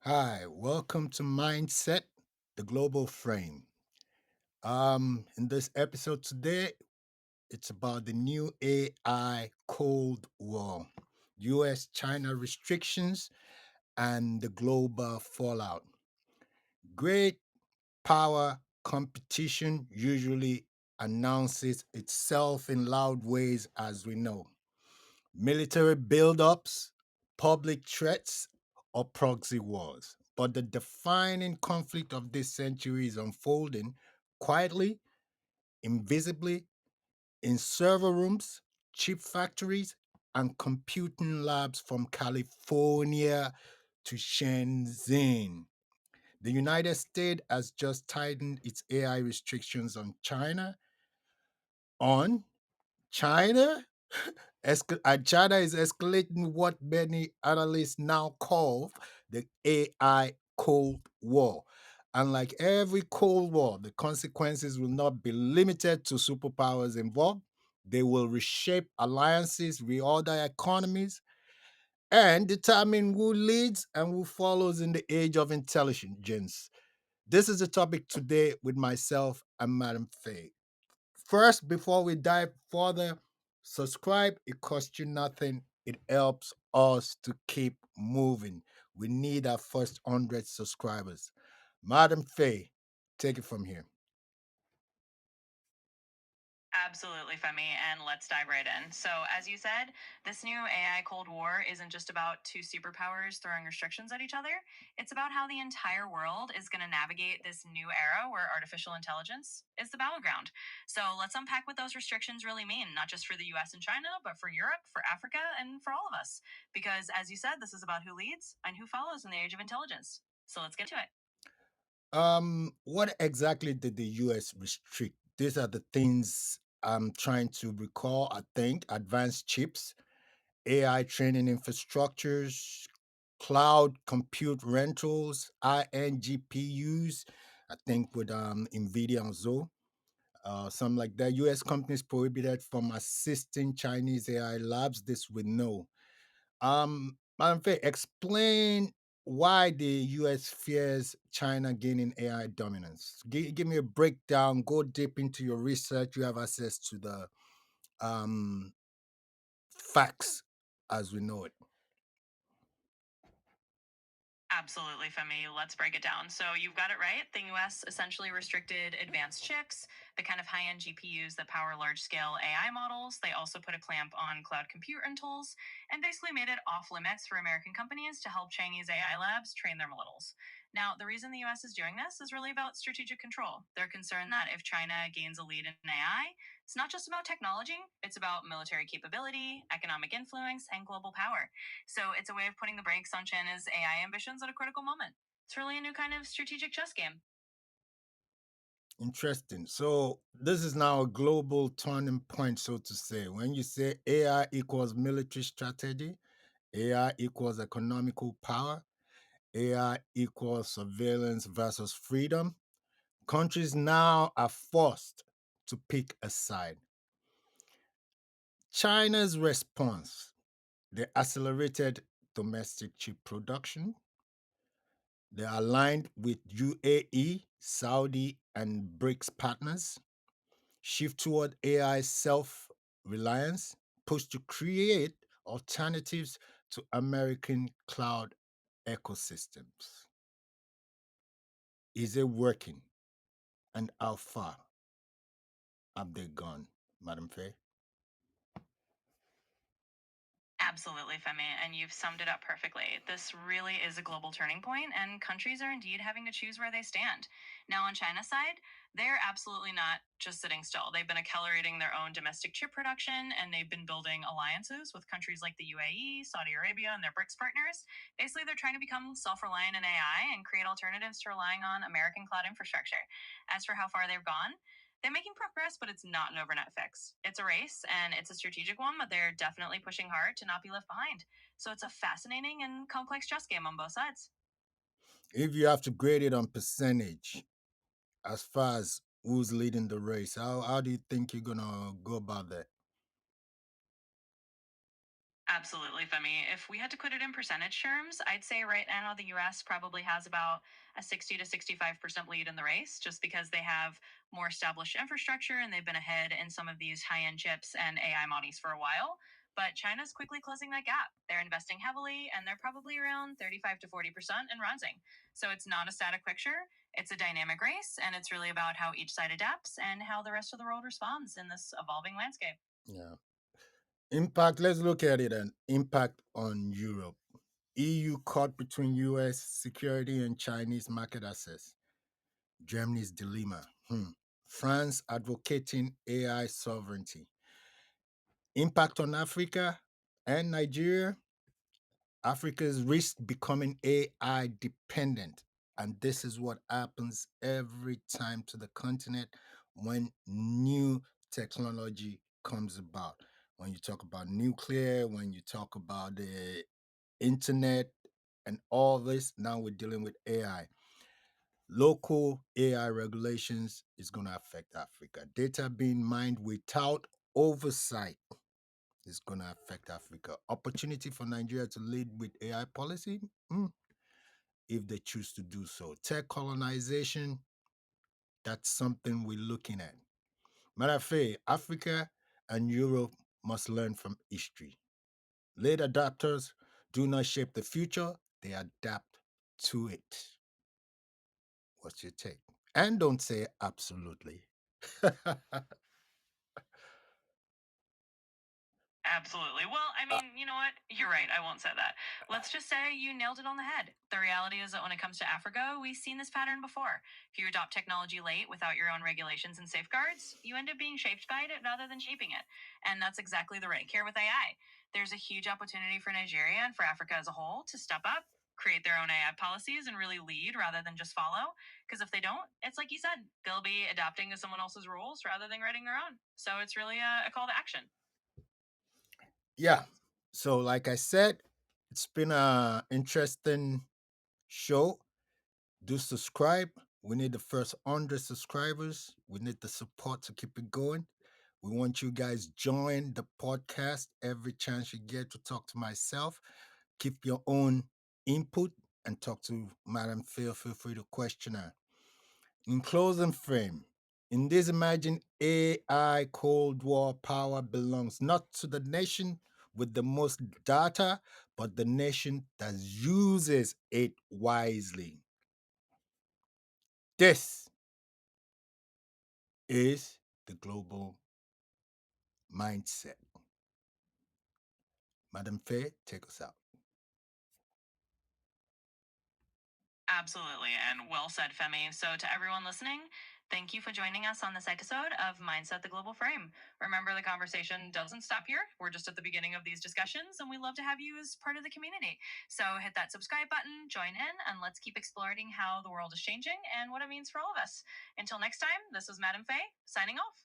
Hi, welcome to Mindset, the Global Frame. In this episode today, it's about the new AI Cold War, US China restrictions, and the global fallout. Great power competition usually announces itself in loud ways, as we know. Military buildups, public threats, or proxy wars. But the defining conflict of this century is unfolding quietly, invisibly, in server rooms, chip factories, and computing labs from California to Shenzhen. The United States has just tightened its AI restrictions on China. China is escalating what many analysts now call the AI Cold War. And like every Cold War, the consequences will not be limited to superpowers involved. They will reshape alliances, reorder economies, and determine who leads and who follows in the age of intelligence. This is the topic today with myself and Madam Fey. First, before we dive further, subscribe. It costs you nothing. It helps us to keep moving. We need our first 100 subscribers. Madam Faye, take it from here. Absolutely, Femi, and let's dive right in. So, as you said, this new AI Cold War isn't just about two superpowers throwing restrictions at each other. It's about how the entire world is going to navigate this new era where artificial intelligence is the battleground. So, let's unpack what those restrictions really mean, not just for the US and China, but for Europe, for Africa, and for all of us. Because, as you said, this is about who leads and who follows in the age of intelligence. So, let's get to it. What exactly did the US restrict? These are the things I'm trying to recall. I think advanced chips, AI training infrastructures, cloud compute rentals, IN GPUs, I think with NVIDIA and Zo, something like that. US companies prohibited from assisting Chinese AI labs. This we know. Madam Faye, explain why the US fears China gaining AI dominance. Give me a breakdown, go deep into your research. You have access to the um, facts as we know it. Absolutely, Femi. Let's break it down. So you've got it right. The US essentially restricted advanced chips, the kind of high end GPUs that power large scale AI models. They also put a clamp on cloud compute rentals and basically made it off limits for American companies to help Chinese AI labs train their models. Now, the reason the US is doing this is really about strategic control. They're concerned that if China gains a lead in AI, it's not just about technology, it's about military capability, economic influence, and global power. So it's a way of putting the brakes on China's AI ambitions at a critical moment. It's really a new kind of strategic chess game. Interesting. So this is now a global turning point, so to say. When you say AI equals military strategy, AI equals economical power, AI equals surveillance versus freedom, countries now are forced to pick a side. China's response, they accelerated domestic chip production. They aligned with UAE, Saudi, and BRICS partners. Shift toward AI self reliance, push to create alternatives to American cloud ecosystems. Is it working? And how far have they gone, Madam Faye? Absolutely, Femi, and you've summed it up perfectly. This really is a global turning point, and countries are indeed having to choose where they stand. Now, on China's side, they're absolutely not just sitting still. They've been accelerating their own domestic chip production, and they've been building alliances with countries like the UAE, Saudi Arabia, and their BRICS partners. Basically, they're trying to become self reliant in AI and create alternatives to relying on American cloud infrastructure. As for how far they've gone, they're making progress, but it's not an overnight fix. It's a race and it's a strategic one, but they're definitely pushing hard to not be left behind. So it's a fascinating and complex chess game on both sides. If you have to grade it on percentage, as far as who's leading the race, how do you think you're gonna go about that? Absolutely, Femi. If we had to put it in percentage terms, I'd say right now the US probably has about a 60 to 65% lead in the race just because they have more established infrastructure and they've been ahead in some of these high end chips and AI models for a while. But China's quickly closing that gap. They're investing heavily and they're probably around 35 to 40% and rising. So it's not a static picture, it's a dynamic race, and it's really about how each side adapts and how the rest of the world responds in this evolving landscape. Yeah. Impact, let's look at it and impact on Europe. EU caught between US security and Chinese market access. Germany's dilemma. France advocating AI sovereignty. Impact on Africa and Nigeria. Africa's risk becoming AI dependent. And this is what happens every time to the continent when new technology comes about. When you talk about nuclear, when you talk about the internet and all this, now we're dealing with AI. Local AI regulations is going to affect Africa. Data being mined without oversight is going to affect Africa. Opportunity for Nigeria to lead with AI policy, if they choose to do so. Tech colonization, that's something we're looking at. Matter of fact, Africa and Europe must learn from history. Late adapters do not shape the future, they adapt to it. What's your take? And don't say absolutely. Absolutely. Well, I mean, you know what? You're right. I won't say that. Let's just say you nailed it on the head. The reality is that when it comes to Africa, we've seen this pattern before. If you adopt technology late without your own regulations and safeguards, you end up being shaped by it rather than shaping it. And that's exactly the right here with AI. There's a huge opportunity for Nigeria and for Africa as a whole to step up, create their own AI policies, and really lead rather than just follow. Because if they don't, it's like you said, they'll be adapting to someone else's rules rather than writing their own. So it's really a call to action. Yeah. So, like I said, it's been a interesting show. Do subscribe. We need the first 100 subscribers. We need the support to keep it going. We want you guys join the podcast every chance you get to talk to myself. Keep your own input and talk to Madam Phil. Feel free to question her. In closing frame, in this imagined AI Cold War power belongs not to the nation with the most data, but the nation that uses it wisely. This is the global mindset. Madam Faye, take us out. Absolutely. And well said, Femi. So, to everyone listening, thank you for joining us on this episode of Mindset the Global Frame. Remember, the conversation doesn't stop here. We're just at the beginning of these discussions, and we love to have you as part of the community. So, hit that subscribe button, join in, and let's keep exploring how the world is changing and what it means for all of us. Until next time, this is Madam Fey signing off.